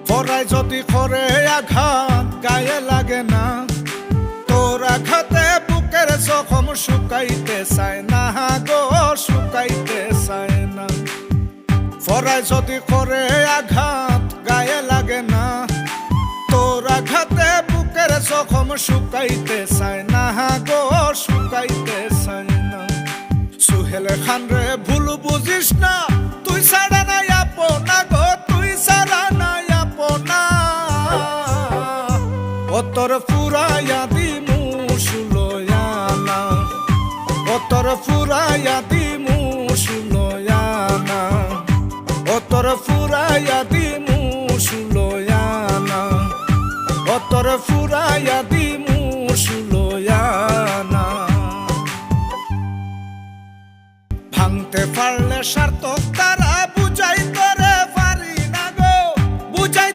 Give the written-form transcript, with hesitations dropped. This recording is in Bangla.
পরায় যদি করে আঘাত গায়ে লাগে না, তোর আঘাতে বুকের জখম শুকাইতে চায় না গো, শুকাইতে চায় না। পরায় যদি করে আঘাত গায়ে লাগে না, তোর আঘাতে বুকের জখম শুকাইতে চায় না গো, শুকাইতে চায় না। সুহেল খান রে ভুল বুঝিস না, তুই ছাড়া নাই আপনা গো, তুই ছাড়া নাই আপনা। ও তোর ফুরাইয়া দিমু সুলয়ানা, ও তোর ফুরাইয়া দিমু সুলয়ানা, ও তোর ফুরাইয়া দিমু সুলয়ানা, ও তোর ফুরাইয়া দিমু সুলয়ানা। ভাঙতে পারলে সার্থক